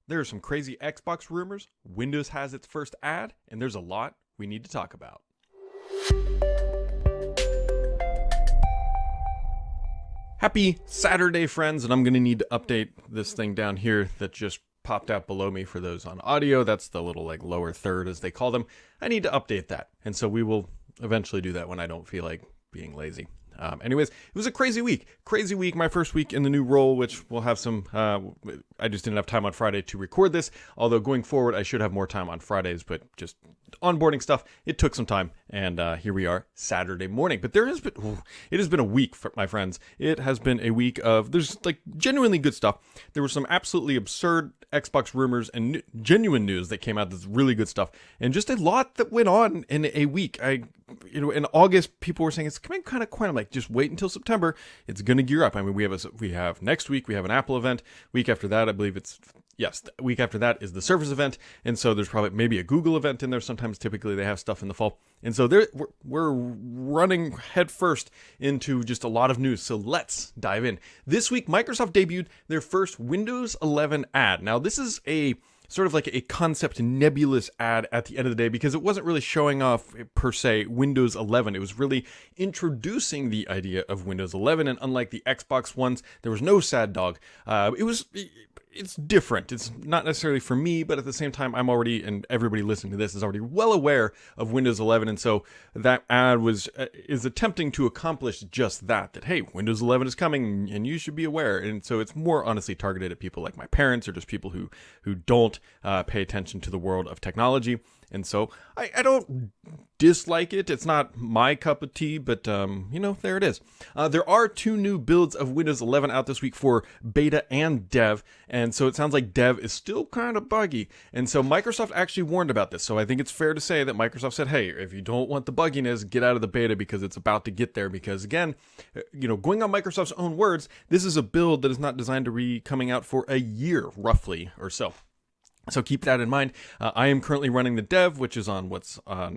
There are some crazy Xbox rumors, Windows has its first ad, and there's a lot we need to talk about. Happy Saturday, friends, and I'm going to need to update this thing down here that just popped out below me for those on audio. That's the little lower third, as they call them. I need to update that, and so we will eventually do that when I don't feel like being lazy. Anyways, it was a crazy week. My first week in the new role, which we'll have some, I just didn't have time on Friday to record this. Although going forward, I should have more time on Fridays, but just onboarding stuff, it took some time. And here we are, Saturday morning. But it has been a week, my friends. It has been a week of, there's genuinely good stuff. There were some absolutely absurd Xbox rumors and genuine news that came out that's really good stuff. And just a lot that went on in a week. In August, people were saying it's coming kind of quiet. I'm like, just wait until September. It's going to gear up. I mean, we have next week, we have an Apple event. Week after that, I believe the week after that is the Surface event. And so there's probably maybe a Google event in there. Sometimes typically they have stuff in the fall. And so we're running headfirst into just a lot of news. So let's dive in. This week, Microsoft debuted their first Windows 11 ad. Now, this is a sort of like a concept nebulous ad at the end of the day, because it wasn't really showing off per se Windows 11. It was really introducing the idea of Windows 11, and unlike the Xbox ones, there was no sad dog. It's different. It's not necessarily for me, but at the same time, I'm already, and everybody listening to this is already well aware of Windows 11, and so that ad is attempting to accomplish just that hey, Windows 11 is coming, and you should be aware. And so it's more honestly targeted at people like my parents, or just people who don't pay attention to the world of technology. And so I don't dislike it. It's not my cup of tea, but there it is. There are 2 new builds of Windows 11 out this week for beta and dev, and so it sounds like dev is still kind of buggy. And so Microsoft actually warned about this. So I think it's fair to say that Microsoft said, hey, if you don't want the bugginess, get out of the beta, because it's about to get there. Because again, going on Microsoft's own words, this is a build that is not designed to be coming out for a year, roughly, or so. So keep that in mind. I am currently running the dev, which is on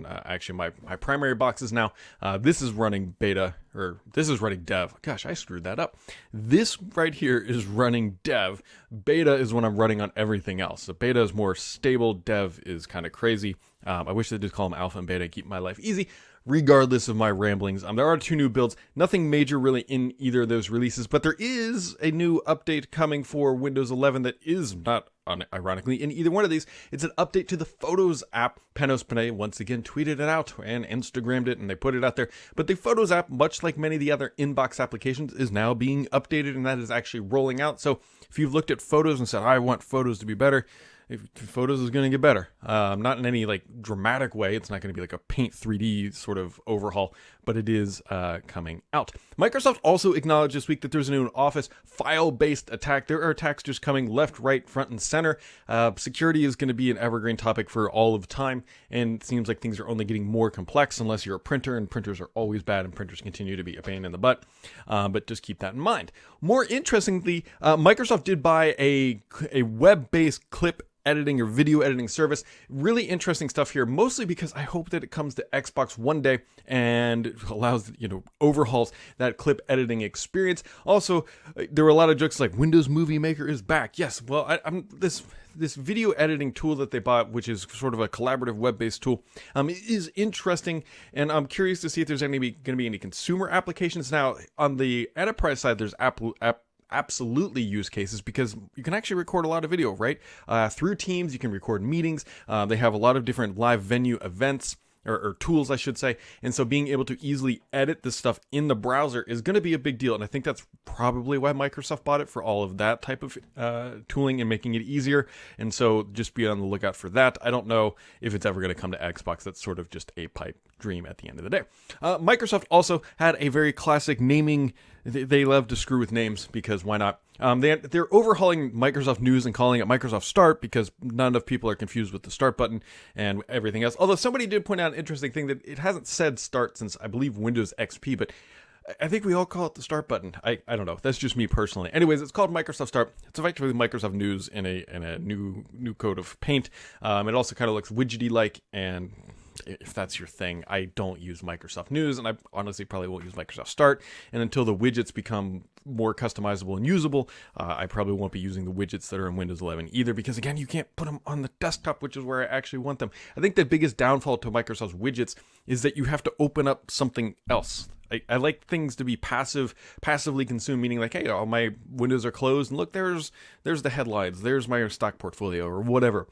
actually my primary boxes now. This is running beta, or this is running dev. Gosh, I screwed that up. This right here is running dev. Beta is when I'm running on everything else. So beta is more stable. Dev is kind of crazy. I wish they did call them alpha and beta, keep my life easy. Regardless of my ramblings, there are 2 new builds. Nothing major really in either of those releases, but there is a new update coming for Windows 11 that is not, ironically, in either one of these. It's an update to the Photos app. Panos Panay once again tweeted it out and Instagrammed it, and they put it out there. But the Photos app, much like many of the other inbox applications, is now being updated, and that is actually rolling out. So if you've looked at Photos and said, I want Photos to be better, Photos is going to get better. Not in any dramatic way. It's not going to be like a Paint 3D sort of overhaul, but it is coming out. Microsoft also acknowledged this week that there's a new Office file-based attack. There are attacks just coming left, right, front, and center. Security is going to be an evergreen topic for all of time, and it seems like things are only getting more complex unless you're a printer, and printers are always bad, and printers continue to be a pain in the butt. But just keep that in mind. More interestingly, Microsoft did buy a web-based clip editing or video editing service. Really interesting stuff here, mostly because I hope that it comes to Xbox one day and allows, overhauls that clip editing experience. Also, there were a lot of jokes like Windows Movie Maker is back. Yes, well, this video editing tool that they bought, which is sort of a collaborative web-based tool, is interesting, and I'm curious to see if there's going to be any consumer applications. Now, on the enterprise side, there's absolutely use cases, because you can actually record a lot of video, right? Through Teams, you can record meetings. They have a lot of different live venue events, or tools, I should say. And so being able to easily edit this stuff in the browser is going to be a big deal. And I think that's probably why Microsoft bought it, for all of that type of tooling and making it easier. And so just be on the lookout for that. I don't know if it's ever going to come to Xbox. That's sort of just a pipe dream at the end of the day. Microsoft also had a very classic naming. They love to screw with names, because why not? They're overhauling Microsoft News and calling it Microsoft Start, because not enough people are confused with the Start button and everything else. Although somebody did point out an interesting thing, that it hasn't said Start since, I believe, Windows XP, but I think we all call it the Start button. I don't know. That's just me personally. Anyways, it's called Microsoft Start. It's effectively Microsoft News in a new coat of paint. It also kind of looks widgety-like, and if that's your thing. I don't use Microsoft News, and I honestly probably won't use Microsoft Start. And until the widgets become more customizable and usable, I probably won't be using the widgets that are in Windows 11 either, because again, you can't put them on the desktop, which is where I actually want them. I think the biggest downfall to Microsoft's widgets is that you have to open up something else. I like things to be passively consumed, meaning like, hey, all my windows are closed, and look, there's the headlines, there's my stock portfolio, or whatever.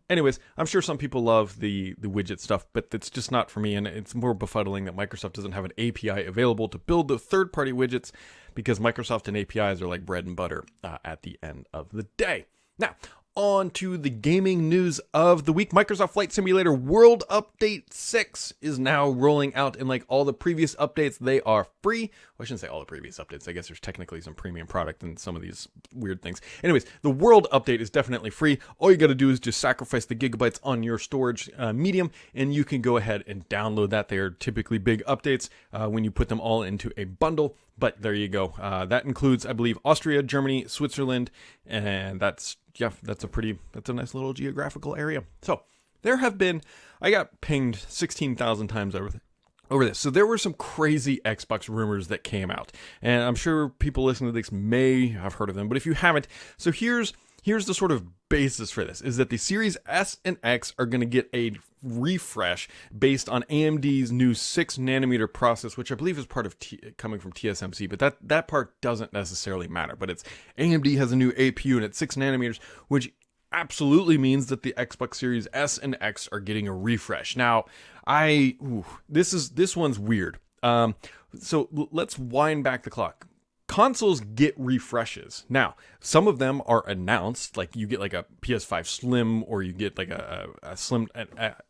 Anyways, I'm sure some people love the widget stuff, but it's just not for me, and it's more befuddling that Microsoft doesn't have an API available to build the third-party widgets, because Microsoft and APIs are like bread and butter at the end of the day. Now, on to the gaming news of the week. Microsoft Flight Simulator World Update 6 is now rolling out, and like all the previous updates, they are free. Well, I shouldn't say all the previous updates. I guess there's technically some premium product in some of these weird things. Anyways, the World Update is definitely free. All you got to do is just sacrifice the gigabytes on your storage medium, and you can go ahead and download that. They are typically big updates when you put them all into a bundle. But there you go. That includes, I believe, Austria, Germany, Switzerland, and that's a nice little geographical area. So I got pinged 16,000 times over this. So there were some crazy Xbox rumors that came out, and I'm sure people listening to this may have heard of them, but if you haven't, so here's the sort of basis for this, is that the Series S and X are going to get a refresh based on AMD's new 6nm process, which I believe is part of coming from TSMC, but that part doesn't necessarily matter. But it's AMD has a new APU and it's 6nm, which absolutely means that the Xbox Series S and X are getting a refresh. Now, this one's weird. So let's wind back the clock. Consoles get refreshes. Now, some of them are announced, like you get like a PS5 Slim, or you get like a Slim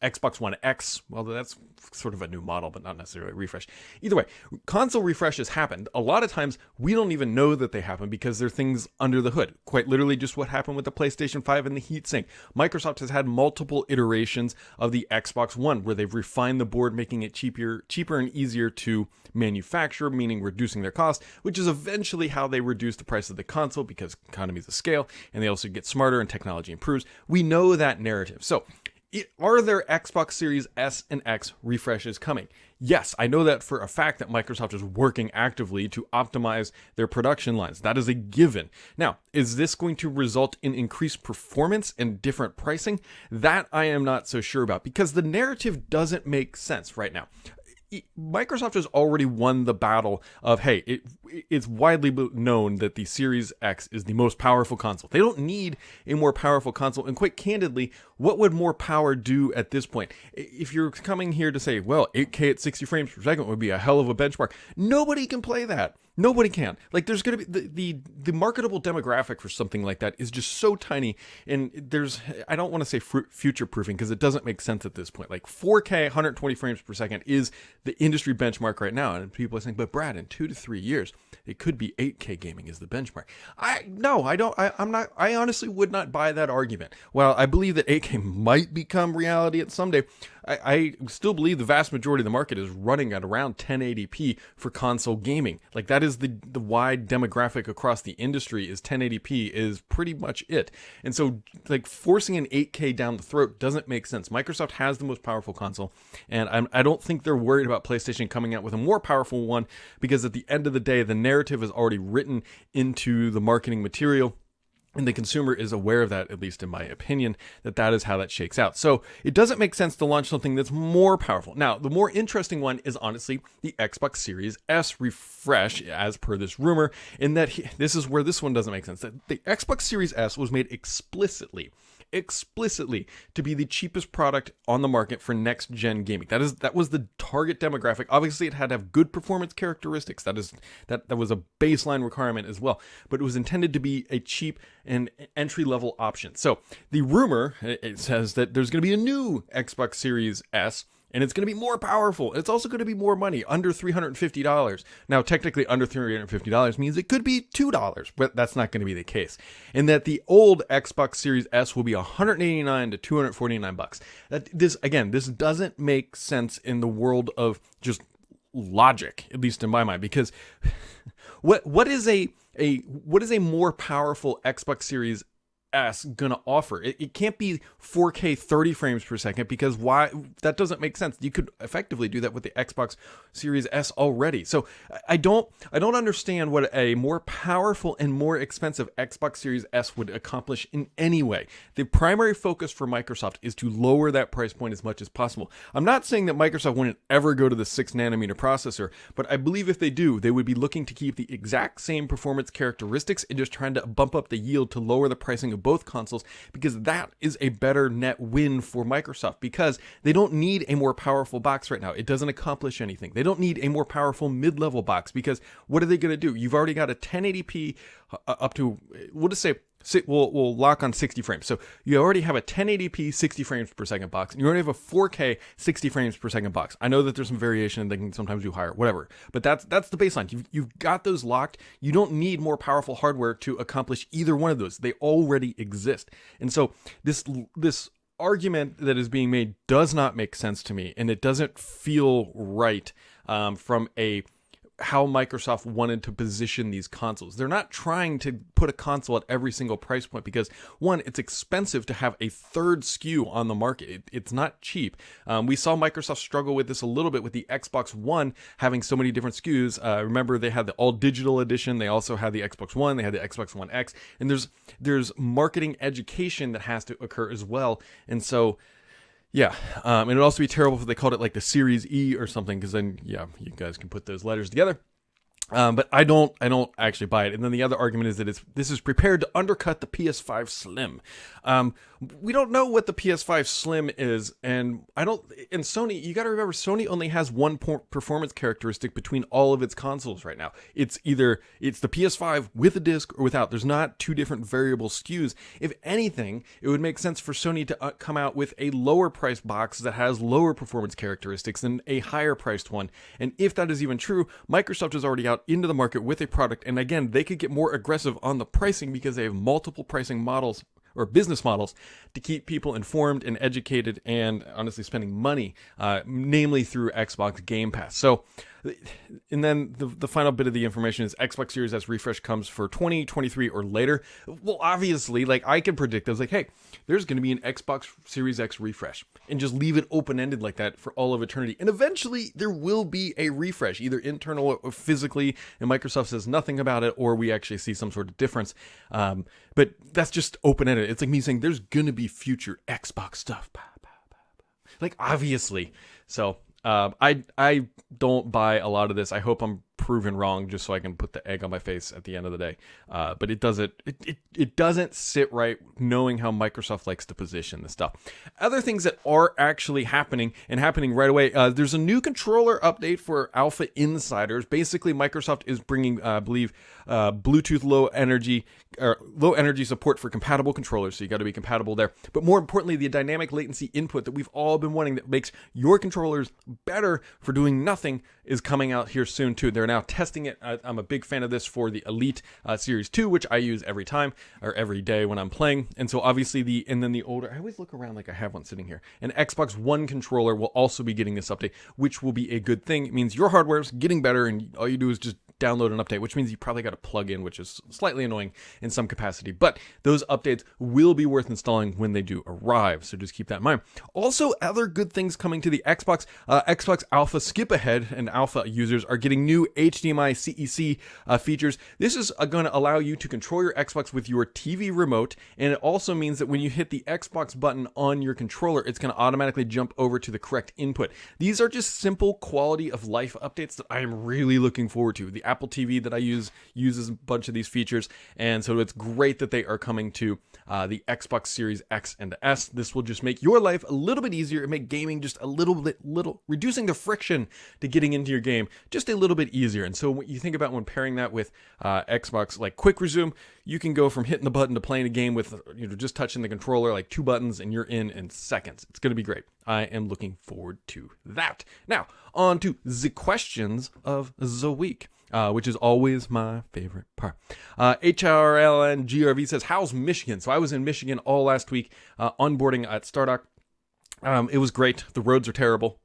Xbox One X. Well, that's sort of a new model, but not necessarily a refresh. Either way, console refreshes happen. A lot of times, we don't even know that they happen because they're things under the hood. Quite literally just what happened with the PlayStation 5 and the heatsink. Microsoft has had multiple iterations of the Xbox One where they've refined the board, making it cheaper and easier to manufacture, meaning reducing their cost, which is eventually how they reduce the price of the console because economies of scale, and they also get smarter and technology improves. We know that narrative. So, are there Xbox Series S and X refreshes coming? Yes, I know that for a fact that Microsoft is working actively to optimize their production lines. That is a given. Now, is this going to result in increased performance and different pricing? That I am not so sure about, because the narrative doesn't make sense right now. Microsoft has already won the battle of, hey, it's widely known that the Series X is the most powerful console. They don't need a more powerful console. And quite candidly, what would more power do at this point? If you're coming here to say, well, 8K at 60 frames per second would be a hell of a benchmark, nobody can play that. Nobody can. Like, there's going to be the marketable demographic for something like that is just so tiny. And I don't want to say future proofing because it doesn't make sense at this point. Like 4K, 120 frames per second is the industry benchmark right now. And people are saying, but Brad, in 2 to 3 years, it could be 8K gaming is the benchmark. I honestly would not buy that argument. While I believe that 8K might become reality at someday, I still believe the vast majority of the market is running at around 1080p for console gaming. Like, that is the wide demographic across the industry, is 1080p is pretty much it. And so, like, forcing an 8K down the throat doesn't make sense. Microsoft has the most powerful console, and I don't think they're worried about PlayStation coming out with a more powerful one, because at the end of the day, the narrative is already written into the marketing material. And the consumer is aware of that, at least in my opinion, that is how that shakes out. So it doesn't make sense to launch something that's more powerful. Now, the more interesting one is honestly the Xbox Series S refresh, as per this rumor, in that this is where this one doesn't make sense. That the Xbox Series S was made explicitly to be the cheapest product on the market for next gen gaming. That was the target demographic. Obviously, it had to have good performance characteristics. That was a baseline requirement as well. But it was intended to be a cheap and entry level option. So the rumor, it says that there's going to be a new Xbox Series S, and it's going to be more powerful. It's also going to be more money, under $350. Now, technically, under $350 means it could be $2, but that's not going to be the case. And that the old Xbox Series S will be $189 to $249. This doesn't make sense in the world of just logic, at least in my mind, because what is a more powerful Xbox Series S gonna offer? It can't be 4K 30 frames per second, because why? That doesn't make sense. You could effectively do that with the Xbox Series S already. So I don't understand what a more powerful and more expensive Xbox Series S would accomplish in any way. The primary focus for Microsoft is to lower that price point as much as possible. I'm not saying that Microsoft wouldn't ever go to the 6 nanometer processor, but I believe if they do, they would be looking to keep the exact same performance characteristics and just trying to bump up the yield to lower the pricing of both consoles, because that is a better net win for Microsoft, because they don't need a more powerful box right now. It doesn't accomplish anything. They don't need a more powerful mid-level box, because what are they going to do? You've already got a 1080p up to, we'll just say, we'll lock on 60 frames. So you already have a 1080p 60 frames per second box, and you already have a 4K 60 frames per second box. I know that there's some variation and they can sometimes do higher, whatever, but that's the baseline. You've got those locked. You don't need more powerful hardware to accomplish either one of those. They already exist. And so this argument that is being made does not make sense to me, and it doesn't feel right from how Microsoft wanted to position these consoles. They're not trying to put a console at every single price point, because one, it's expensive to have a third SKU on the market. It's not cheap. We saw Microsoft struggle with this a little bit with the Xbox One having so many different SKUs. Remember, they had the all digital edition. They also had the Xbox One. They had the Xbox One X, and there's marketing education that has to occur as well. And so, yeah, and it would also be terrible if they called it like the Series E or something, because then, yeah, you guys can put those letters together. But I don't actually buy it. And then the other argument is that this is prepared to undercut the PS5 Slim. We don't know what the PS5 Slim is, and Sony, you got to remember, Sony only has one performance characteristic between all of its consoles right now. It's the PS5 with a disc or without. There's not two different variable SKUs. If anything, it would make sense for Sony to come out with a lower priced box that has lower performance characteristics than a higher priced one. And if that is even true, Microsoft is already out into the market with a product, and again, they could get more aggressive on the pricing because they have multiple pricing models or business models to keep people informed and educated and honestly spending money, namely through Xbox Game Pass. So, and then the final bit of the information is Xbox Series S refresh comes for 2023 or later. Well, obviously, like, I can predict, I was like, hey, there's going to be an Xbox Series X refresh, and just leave it open-ended like that for all of eternity. And eventually there will be a refresh, either internal or physically, and Microsoft says nothing about it, or we actually see some sort of difference. But that's just open-ended. It's like me saying there's going to be future Xbox stuff. Like, obviously. So I don't buy a lot of this. I hope I'm proven wrong, just so I can put the egg on my face at the end of the day. But it doesn't sit right, knowing how Microsoft likes to position this stuff. Other things that are actually happening, and happening right away, there's a new controller update for Alpha Insiders. Basically, Microsoft is bringing, I believe, Bluetooth low energy support for compatible controllers, so you got to be compatible there. But more importantly, the dynamic latency input that we've all been wanting, that makes your controllers better for doing nothing, is coming out here soon too. They're now testing it. I'm a big fan of this for the Elite Series 2, which I use every time or every day when I'm playing. And so obviously and then the older, I always look around like I have one sitting here. An Xbox One controller will also be getting this update, which will be a good thing. It means your hardware is getting better, and all you do is just download an update, which means you probably got to plug in, which is slightly annoying in some capacity. But those updates will be worth installing when they do arrive, so just keep that in mind. Also, other good things coming to the Xbox. Xbox Alpha Skip Ahead and Alpha users are getting new HDMI CEC features. This is going to allow you to control your Xbox with your TV remote, and it also means that when you hit the Xbox button on your controller, it's going to automatically jump over to the correct input. These are just simple quality of life updates that I am really looking forward to. The Apple TV that I uses a bunch of these features, and so it's great that they are coming to the Xbox Series X and S. This will just make your life a little bit easier and make gaming just a little reducing the friction to getting into your game just a little bit easier. And so when you think about when pairing that with Xbox, like Quick Resume, you can go from hitting the button to playing a game with just touching the controller, like 2 buttons, and you're in seconds. It's going to be great. I am looking forward to that. Now, on to the questions of the week. Which is always my favorite part. HRLNGRV says, how's Michigan? So I was in Michigan all last week, onboarding at Stardock. It was great. The roads are terrible.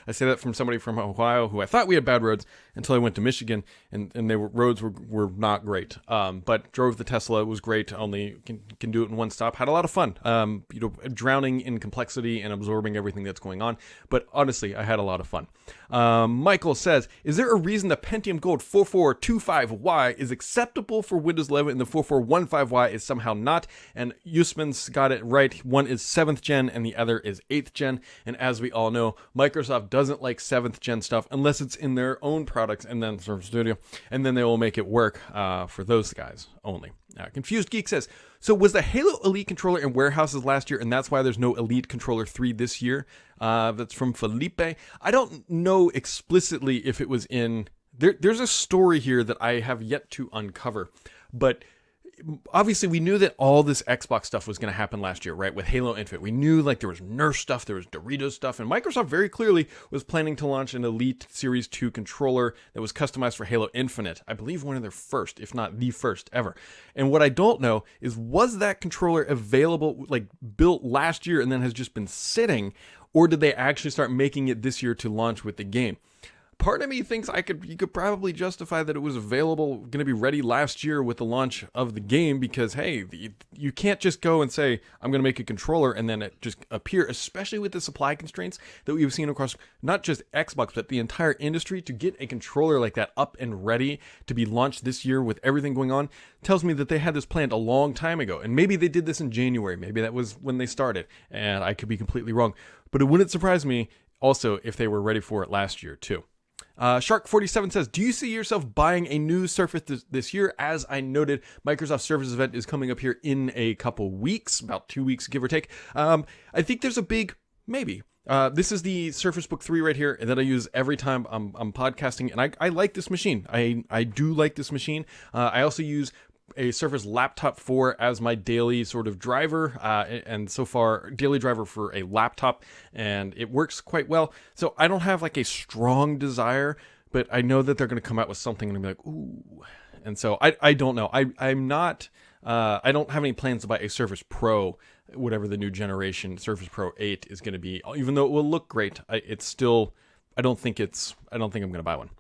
I say that from somebody from Ohio who I thought we had bad roads until I went to Michigan, and roads were not great. But drove the Tesla, it was great. Only can do it in one stop. Had a lot of fun. Drowning in complexity and absorbing everything that's going on. But honestly, I had a lot of fun. Michael says, is there a reason the Pentium Gold 4425Y is acceptable for Windows 11 and the 4415Y is somehow not? And Usman's got it right. One is 7th gen and the other is 8th gen. And as we all know, Microsoft doesn't like 7th gen stuff unless it's in their own products and then Surface Studio, and then they will make it work for those guys only. Confused Geek says, so was the Halo Elite controller in warehouses last year, and that's why there's no Elite Controller 3 this year? That's from Felipe. I don't know explicitly if it was in... There's a story here that I have yet to uncover, but obviously we knew that all this Xbox stuff was going to happen last year, right? With Halo Infinite. We knew like there was Nerf stuff, there was Doritos stuff, and Microsoft very clearly was planning to launch an Elite Series 2 controller that was customized for Halo Infinite. I believe one of their first, if not the first ever. And what I don't know is, was that controller available, like built last year and then has just been sitting, or did they actually start making it this year to launch with the game? Part of me thinks you could probably justify that it was available, going to be ready last year with the launch of the game, because hey, you can't just go and say I'm going to make a controller and then it just appear, especially with the supply constraints that we've seen across not just Xbox but the entire industry. To get a controller like that up and ready to be launched this year with everything going on tells me that they had this planned a long time ago, and maybe they did this in January, maybe that was when they started, and I could be completely wrong, but it wouldn't surprise me also if they were ready for it last year too. Shark47 says, do you see yourself buying a new Surface this year? As I noted, Microsoft Surface event is coming up here in a couple weeks, about 2 weeks, give or take. I think there's a big maybe. This is the Surface Book 3 right here that I use every time I'm podcasting, and I like this machine. I do like this machine. I also use a Surface Laptop 4 as my daily sort of driver, and so far daily driver for a laptop, and it works quite well. So I don't have like a strong desire, but I know that they're going to come out with something and I'm like, ooh. And so I don't know. I'm not, I don't have any plans to buy a Surface Pro, whatever the new generation Surface Pro 8 is going to be, even though it will look great. It's still, I don't think I'm going to buy one.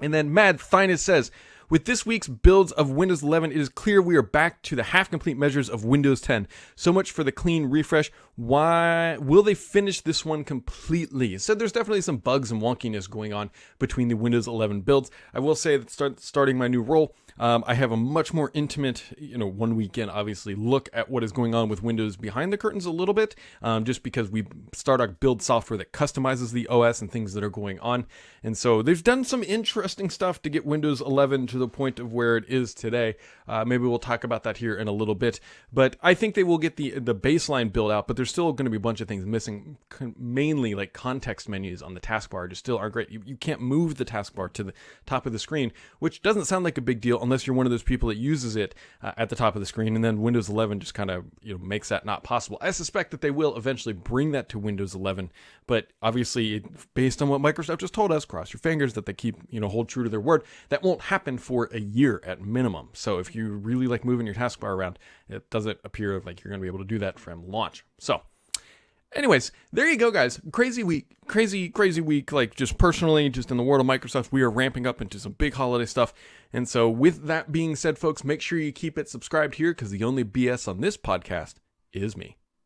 And then Mad Finest says, with this week's builds of Windows 11, it is clear we are back to the half-complete measures of Windows 10. So much for the clean refresh. Why will they finish this one completely? So there's definitely some bugs and wonkiness going on between the Windows 11 builds. I will say that starting my new role, I have a much more intimate, 1 weekend, obviously, look at what is going on with Windows behind the curtains a little bit, just because we start our build software that customizes the OS and things that are going on. And so they've done some interesting stuff to get Windows 11 to the point of where it is today. Maybe we'll talk about that here in a little bit. But I think they will get the baseline build out, but there's still going to be a bunch of things missing, mainly like context menus on the taskbar just still aren't great. You can't move the taskbar to the top of the screen, which doesn't sound like a big deal unless you're one of those people that uses it at the top of the screen, and then Windows 11 just kind of makes that not possible. I suspect that they will eventually bring that to Windows 11, but obviously based on what Microsoft just told us, cross your fingers that they keep hold true to their word, that won't happen for a year at minimum. So if you really like moving your taskbar around, it doesn't appear like you're going to be able to do that from launch. So anyways, there you go, guys. Crazy week, crazy week. Like just personally, just in the world of Microsoft, we are ramping up into some big holiday stuff. And so with that being said, folks, make sure you keep it subscribed here, because the only BS on this podcast is me.